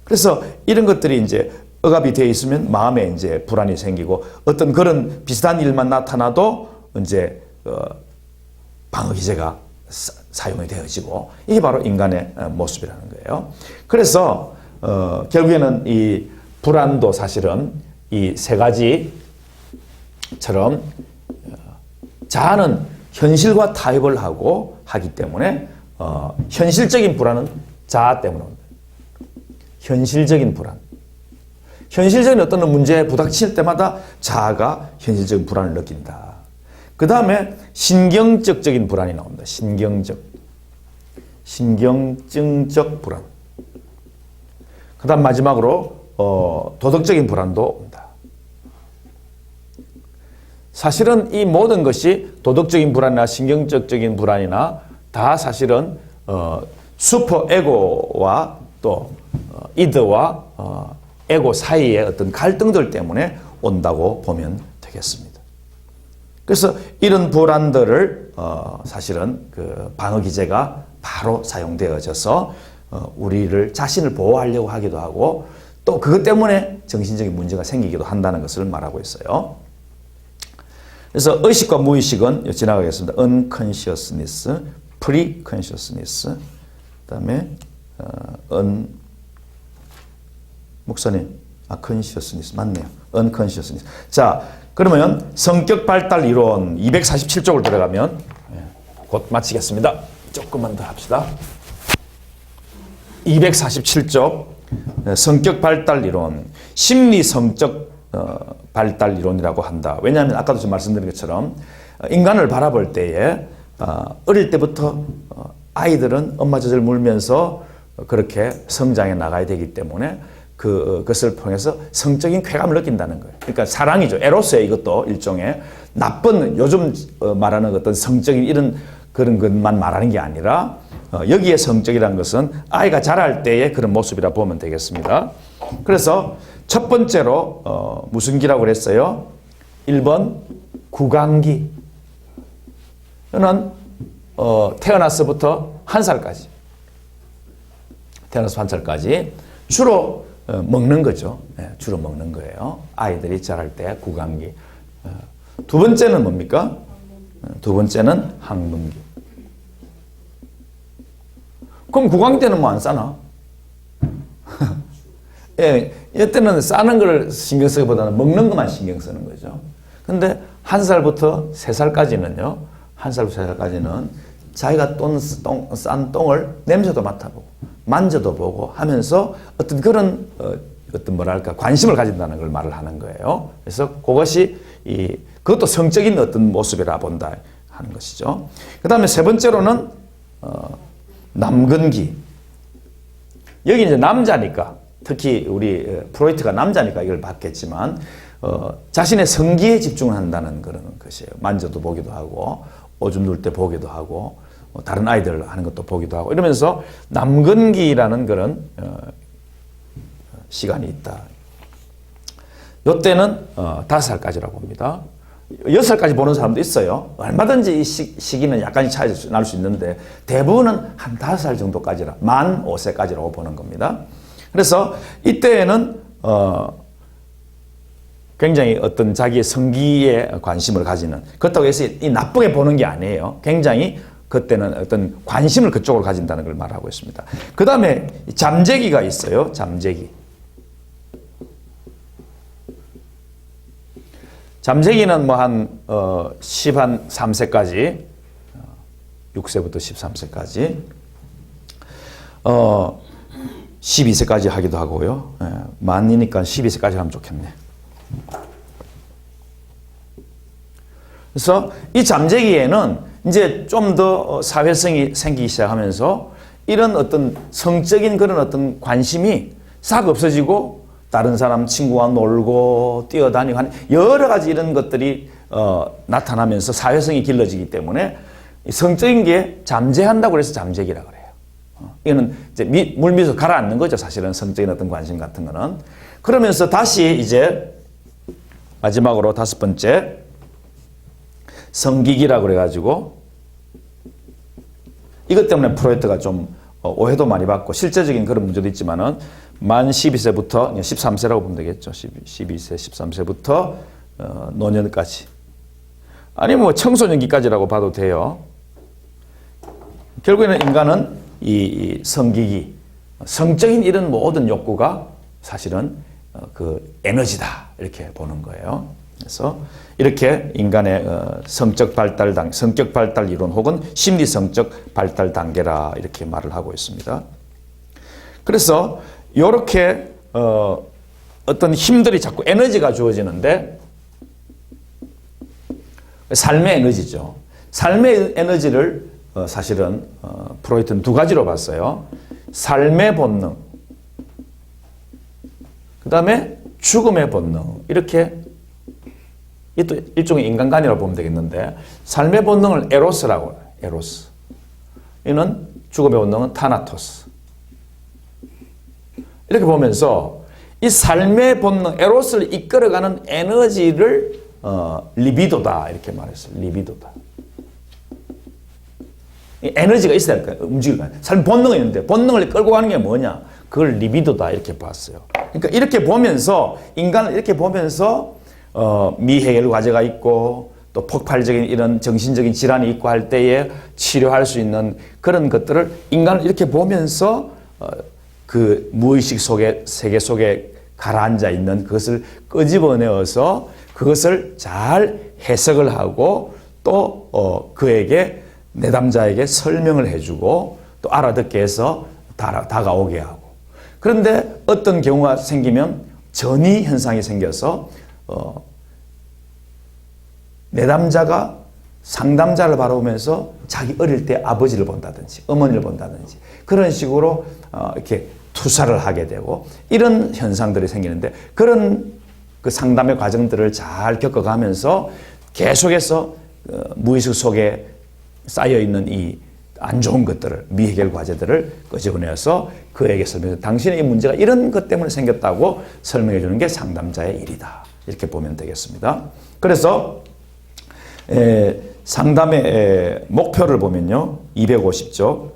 그래서 이런 것들이 이제 억압이 되어 있으면 마음에 이제 불안이 생기고 어떤 그런 비슷한 일만 나타나도 이제 방어 기제가 사용이 되어지고 이게 바로 인간의 모습이라는 거예요. 그래서 결국에는 이 불안도 사실은 이 세 가지처럼 자아는 현실과 타협을 하고 하기 때문에 현실적인 불안은 자아 때문에 옵니다. 현실적인 불안. 현실적인 어떤 문제에 부닥칠 때마다 자아가 현실적인 불안을 느낀다. 그 다음에 신경적인 불안이 나옵니다. 신경증적 불안. 그 다음 마지막으로 도덕적인 불안도 옵니다. 사실은 이 모든 것이 도덕적인 불안이나 신경적인 불안이나 다 사실은 슈퍼 에고와 또 이드와 에고 사이의 어떤 갈등들 때문에 온다고 보면 되겠습니다. 그래서 이런 불안들을 사실은 그 방어 기제가 바로 사용되어져서 우리를 자신을 보호하려고 하기도 하고 또 그것 때문에 정신적인 문제가 생기기도 한다는 것을 말하고 있어요. 그래서 의식과 무의식은 지나가겠습니다. unconsciousness, preconsciousness, 그다음에 목사님, consciousness 맞네요. unconsciousness. 자, 그러면 성격 발달 이론 247쪽을 들어가면 곧 마치겠습니다. 조금만 더 합시다. 247쪽 성격 발달 이론, 심리 성적 발달 이론이라고 한다. 왜냐하면 아까도 좀 말씀드린 것처럼 인간을 바라볼 때에 어릴 때부터 아이들은 엄마 젖을 물면서 그렇게 성장해 나가야 되기 때문에 그것을 통해서 성적인 쾌감을 느낀다는 거예요. 그러니까 사랑이죠. 에로스예요. 이것도 일종의 나쁜 요즘 말하는 어떤 성적인 이런 그런 것만 말하는 게 아니라 여기에 성적이라는 것은 아이가 자랄 때의 그런 모습이라 보면 되겠습니다. 그래서 첫 번째로 무슨 기라고 그랬어요? 1번 구강기. 이는 태어나서부터 1살까지. 태어나서 1살까지 주로 먹는 거죠. 네, 주로 먹는 거예요. 아이들이 자랄 때 구강기. 두 번째는 뭡니까? 두 번째는 항문기. 그럼 구강기 때는 뭐 안 싸나? 예, 이때는 싸는 걸 신경 쓰기보다는 먹는 것만 신경 쓰는 거죠. 근데 1살부터 3살까지는요, 1살부터 3살까지는 자기가 싼 똥을 냄새도 맡아보고, 만져도 보고 하면서 어떤 그런, 어떤 뭐랄까, 관심을 가진다는 걸 말을 하는 거예요. 그래서 그것이 그것도 성적인 어떤 모습이라 본다 하는 것이죠. 그 다음에 세 번째로는, 남근기. 여기 이제 남자니까, 특히 우리 프로이트가 남자니까 이걸 봤겠지만 자신의 성기에 집중한다는 그런 것이에요. 만져도 보기도 하고 오줌 눌 때 보기도 하고 다른 아이들 하는 것도 보기도 하고 이러면서 남근기라는 그런 시간이 있다. 이때는 5살까지라고 봅니다. 6살까지 보는 사람도 있어요. 얼마든지 이 시기는 약간씩 차이 날 수 있는데 대부분은 한 5살 정도까지라 만 5세까지라고 보는 겁니다. 그래서 이때에는 굉장히 어떤 자기의 성기에 관심을 가지는 그렇다고 해서 이 나쁘게 보는 게 아니에요. 굉장히 그때는 어떤 관심을 그쪽으로 가진다는 걸 말하고 있습니다. 그 다음에 잠재기가 있어요. 잠재기. 잠재기는 뭐 한 13세까지 6세부터 13세까지 12세까지 하기도 하고요. 만이니까 12세까지 하면 좋겠네. 그래서 이 잠재기에는 이제 좀 더 사회성이 생기기 시작하면서 이런 어떤 성적인 그런 어떤 관심이 싹 없어지고 다른 사람 친구와 놀고 뛰어다니고 하는 여러 가지 이런 것들이 나타나면서 사회성이 길러지기 때문에 성적인 게 잠재한다고 해서 잠재기라고 그래요. 이거는 이제 물 밑에서 가라앉는 거죠. 사실은 성적인 어떤 관심 같은 거는. 그러면서 다시 이제 마지막으로 5번째 성기기라고 그래가지고 이것 때문에 프로이트가 좀 오해도 많이 받고 실제적인 그런 문제도 있지만은 만 12세부터 13세라고 보면 되겠죠. 12세, 13세부터 노년까지. 아니 뭐 청소년기까지라고 봐도 돼요. 결국에는 인간은 이 성기기, 성적인 이런 모든 욕구가 사실은 그 에너지다 이렇게 보는 거예요. 그래서 이렇게 인간의 성적 발달 이론 혹은 심리성적 발달 단계라 이렇게 말을 하고 있습니다. 그래서 이렇게 어떤 힘들이 자꾸 에너지가 주어지는데 삶의 에너지죠. 삶의 에너지를 사실은 프로이트는 두 가지로 봤어요. 삶의 본능, 그 다음에 죽음의 본능. 이렇게 이것도 일종의 인간관이라고 보면 되겠는데 삶의 본능을 에로스라고 해요. 에로스. 이는 죽음의 본능은 타나토스. 이렇게 보면서 이 삶의 본능, 에로스를 이끌어가는 에너지를 리비도다 이렇게 말했어요. 리비도다. 이 에너지가 있어야 될 거예요. 움직일 거예요. 삶 본능이 있는데 본능을 끌고 가는 게 뭐냐? 그걸 리비도다 이렇게 봤어요. 그러니까 이렇게 보면서 인간을 이렇게 보면서 미해결 과제가 있고 또 폭발적인 이런 정신적인 질환이 있고 할 때에 치료할 수 있는 그런 것들을 인간을 이렇게 보면서 그 무의식 속에 세계 속에 가라앉아 있는 그것을 끄집어내어서 그것을 잘 해석을 하고 또 그에게 내담자에게 설명을 해주고 또 알아듣게 해서 다가오게 하고 그런데 어떤 경우가 생기면 전이 현상이 생겨서 내담자가 상담자를 바라보면서 자기 어릴 때 아버지를 본다든지 어머니를 본다든지 그런 식으로 이렇게 투사를 하게 되고 이런 현상들이 생기는데 그런 그 상담의 과정들을 잘 겪어가면서 계속해서 무의식 속에 쌓여있는 이 안 좋은 것들을 미해결 과제들을 끄집어내서 그에게 설명해서 당신의 이 문제가 이런 것 때문에 생겼다고 설명해 주는 게 상담자의 일이다. 이렇게 보면 되겠습니다. 그래서 상담의 목표를 보면요. 250쪽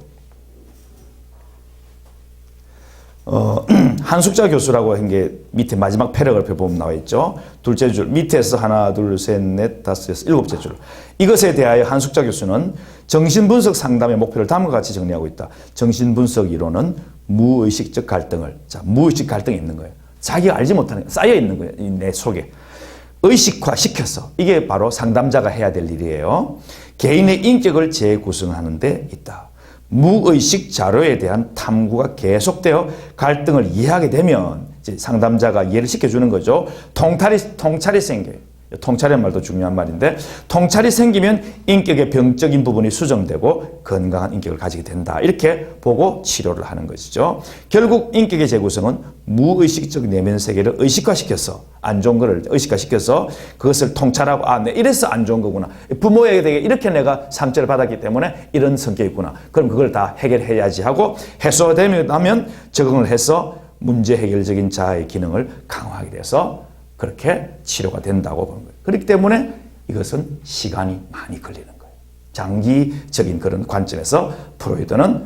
한숙자 교수라고 한 게 밑에 마지막 패러그래프에 보면 나와 있죠. 둘째 줄 밑에서 하나 둘 셋 넷 다섯 여섯 일곱째 줄 이것에 대하여 한숙자 교수는 정신분석 상담의 목표를 다음과 같이 정리하고 있다. 정신분석 이론은 무의식적 갈등을 무의식 갈등이 있는 거예요. 자기가 알지 못하는 게 쌓여 있는 거예요. 내 속에 의식화 시켜서 이게 바로 상담자가 해야 될 일이에요. 개인의 인격을 재구성하는 데 있다. 무의식 자료에 대한 탐구가 계속되어 갈등을 이해하게 되면 이제 상담자가 이해를 시켜주는 거죠. 통찰이 생겨요. 통찰이라는 말도 중요한 말인데 통찰이 생기면 인격의 병적인 부분이 수정되고 건강한 인격을 가지게 된다. 이렇게 보고 치료를 하는 것이죠. 결국 인격의 재구성은 무의식적 내면 세계를 의식화시켜서 안 좋은 거를 의식화시켜서 그것을 통찰하고 내 이래서 안 좋은 거구나. 부모에게 이렇게 내가 상처를 받았기 때문에 이런 성격이 있구나. 그럼 그걸 다 해결해야지 하고 해소되면 적응을 해서 문제 해결적인 자아의 기능을 강화하게 돼서 그렇게 치료가 된다고 보는 거예요. 그렇기 때문에 이것은 시간이 많이 걸리는 거예요. 장기적인 그런 관점에서 프로이드는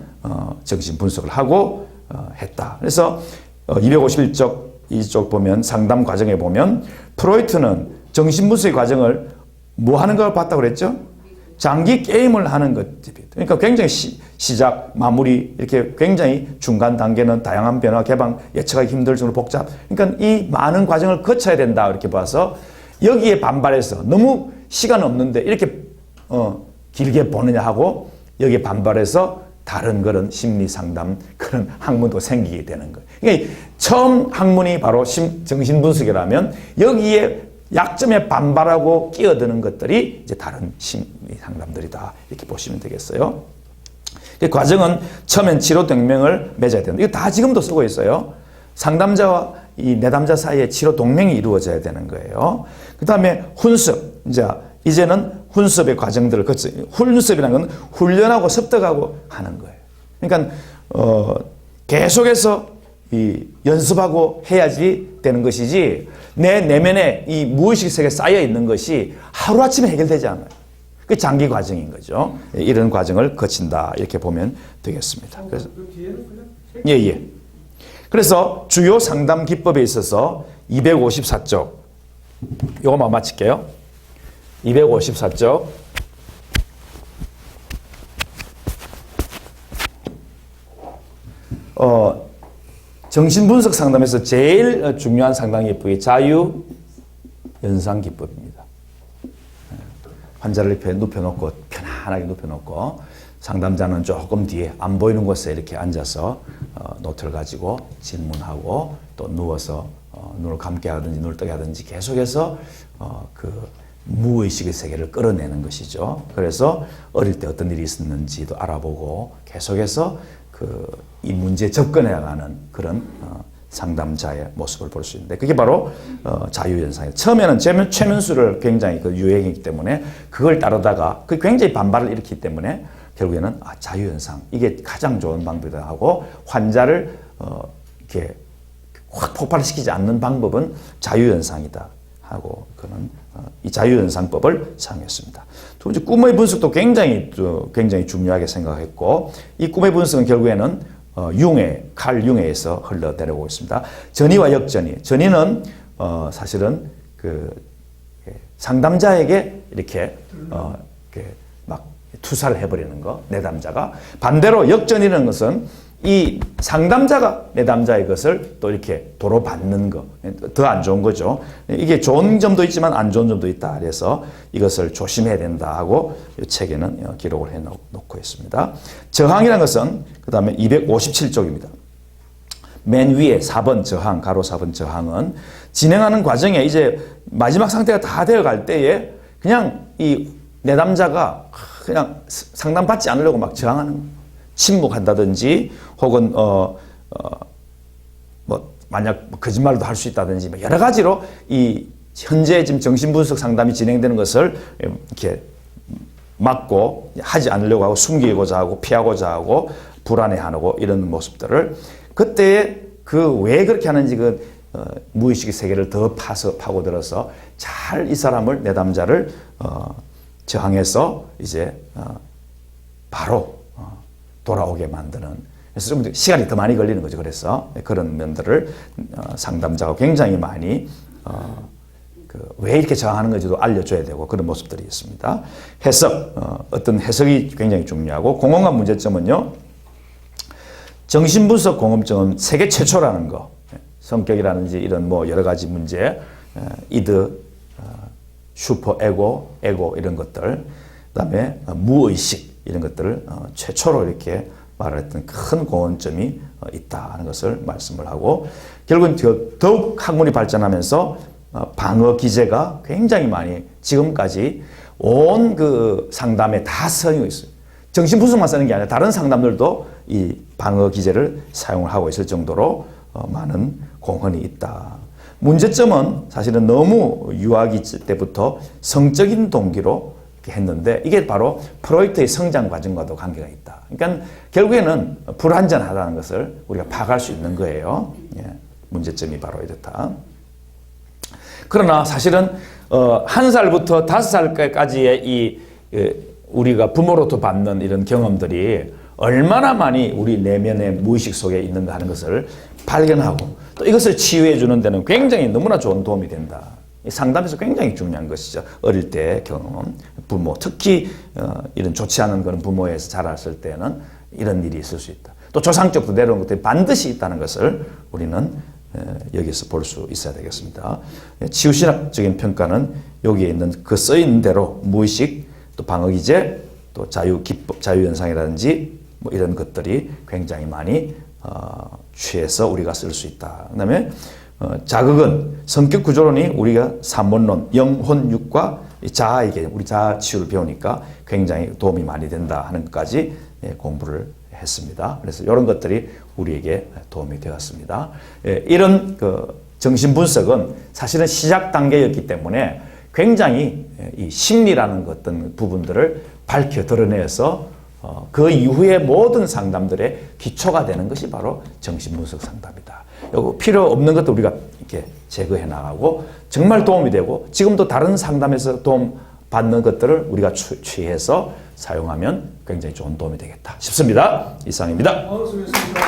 정신 분석을 하고 했다. 그래서 251쪽 이쪽 보면 상담 과정에 보면 프로이트는 정신 분석의 과정을 뭐 하는 걸 봤다고 그랬죠? 장기 게임을 하는 것들이 그러니까 굉장히 시작, 마무리 이렇게 굉장히 중간 단계는 다양한 변화, 개방, 예측하기 힘들 정도로 복잡. 그러니까 이 많은 과정을 거쳐야 된다 이렇게 봐서 여기에 반발해서 너무 시간 없는데 이렇게 길게 보느냐 하고 여기에 반발해서 다른 그런 심리 상담 그런 학문도 생기게 되는 거예요. 그러니까 처음 학문이 바로 정신분석이라면 여기에 약점에 반발하고 끼어드는 것들이 이제 다른 심리 상담들이다 이렇게 보시면 되겠어요. 그 과정은 처음엔 치료 동맹을 맺어야 된다. 이거 다 지금도 쓰고 있어요. 상담자와 이 내담자 사이에 치료 동맹이 이루어져야 되는 거예요. 그 다음에 훈습. 이제는 훈습의 과정들을 거쳐. 훈습이라는 건 훈련하고 습득하고 하는 거예요. 그러니까 계속해서 이 연습하고 해야지 되는 것이지 내 내면에 이 무의식 세계에 쌓여 있는 것이 하루아침에 해결되지 않아요. 그 장기 과정인 거죠. 이런 과정을 거친다 이렇게 보면 되겠습니다. 그래서 예. 그래서 주요 상담 기법에 있어서 254쪽 요거만 마칠게요. 254쪽 정신분석 상담에서 제일 중요한 상담 기법이 자유연상 기법입니다. 환자를 옆에 눕혀놓고 편안하게 눕혀놓고 상담자는 조금 뒤에 안 보이는 곳에 이렇게 앉아서 노트를 가지고 질문하고 또 누워서 눈을 감게 하든지 눈을 뜨게 하든지 계속해서 그 무의식의 세계를 끌어내는 것이죠. 그래서 어릴 때 어떤 일이 있었는지도 알아보고 계속해서 이 문제에 접근해 나가는 그런 상담자의 모습을 볼 수 있는데 그게 바로 자유연상이에요. 처음에는 최면수를 굉장히 유행이기 때문에 그걸 따르다가 그 굉장히 반발을 일으키기 때문에 결국에는 자유연상 이게 가장 좋은 방법이다 하고 환자를 이렇게 확 폭발시키지 않는 방법은 자유연상이다 하고 그는 이 자유연상법을 사용했습니다. 두 번째 꿈의 분석도 굉장히 중요하게 생각했고 이 꿈의 분석은 결국에는 칼 융에에서 흘러내려오고 있습니다. 전이와 역전이. 전이는 사실은 상담자에게 이렇게 막 투사를 해버리는 거, 내담자가. 반대로 역전이라는 것은 이 상담자가 내담자의 것을 또 이렇게 도로 받는 거, 더 안 좋은 거죠. 이게 좋은 점도 있지만 안 좋은 점도 있다. 그래서 이것을 조심해야 된다 하고 이 책에는 기록을 해놓고 있습니다. 저항이라는 것은 그 다음에 257쪽입니다. 맨 위에 4번 저항, 가로 4번 저항은 진행하는 과정에 이제 마지막 상태가 다 되어 갈 때에 그냥 이 내담자가 그냥 상담받지 않으려고 막 저항하는 거예요. 침묵한다든지 혹은 만약 거짓말도 할 수 있다든지 여러 가지로 이 현재 지금 정신분석 상담이 진행되는 것을 이렇게 막고 하지 않으려고 하고 숨기고자 하고 피하고자 하고 불안해하고 이런 모습들을 그때 왜 그렇게 하는지 무의식의 세계를 더 파고들어서 잘 이 사람을 내담자를 저항해서 이제 바로 돌아오게 만드는 그래서 좀 시간이 더 많이 걸리는 거죠. 그래서 그런 면들을 상담자가 굉장히 많이 왜 이렇게 저항하는 건지도 알려줘야 되고 그런 모습들이 있습니다. 해석, 어떤 해석이 굉장히 중요하고 공허감 문제점은요. 정신분석 공허점은 세계 최초라는 거. 성격이라든지 이런 여러 가지 문제, 이드, 슈퍼 에고 이런 것들, 그다음에 무의식 이런 것들을 최초로 이렇게 말했던 큰 공헌점이 있다는 것을 말씀을 하고 결국은 더욱 학문이 발전하면서 방어 기제가 굉장히 많이 지금까지 온 상담에 다 쓰여 있어요. 정신분석만 쓰는 게 아니라 다른 상담들도 이 방어 기제를 사용을 하고 있을 정도로 많은 공헌이 있다. 문제점은 사실은 너무 유아기 때부터 성적인 동기로 했는데 이게 바로 프로이트의 성장 과정과도 관계가 있다. 그러니까 결국에는 불완전하다는 것을 우리가 파악할 수 있는 거예요. 문제점이 바로 이렇다. 그러나 사실은 1살부터 5살까지의 우리가 부모로부터 받는 이런 경험들이 얼마나 많이 우리 내면의 무의식 속에 있는가 하는 것을 발견하고 또 이것을 치유해 주는 데는 굉장히 너무나 좋은 도움이 된다. 이 상담에서 굉장히 중요한 것이죠. 어릴 때 경험, 부모, 특히 이런 좋지 않은 그런 부모에서 자랐을 때는 이런 일이 있을 수 있다. 또 조상적으로 내려온 것들이 반드시 있다는 것을 우리는 여기서 볼 수 있어야 되겠습니다. 치유신학적인 평가는 여기에 있는 그 써 있는 대로 무의식, 또 방어기제, 또 자유기법, 자유현상이라든지 뭐 이런 것들이 굉장히 많이 취해서 우리가 쓸 수 있다. 그 다음에 자극은 성격 구조론이 우리가 삼원론, 영혼, 육과 자아에게 우리 자아 치유를 배우니까 굉장히 도움이 많이 된다 하는 것까지 공부를 했습니다. 그래서 이런 것들이 우리에게 도움이 되었습니다. 이런 그 정신 분석은 사실은 시작 단계였기 때문에 굉장히 이 심리라는 어떤 부분들을 밝혀 드러내서 그 이후에 모든 상담들의 기초가 되는 것이 바로 정신분석 상담이다. 요거 필요 없는 것도 우리가 이렇게 제거해 나가고 정말 도움이 되고 지금도 다른 상담에서 도움 받는 것들을 우리가 취해서 사용하면 굉장히 좋은 도움이 되겠다 싶습니다. 이상입니다. 수고했습니다.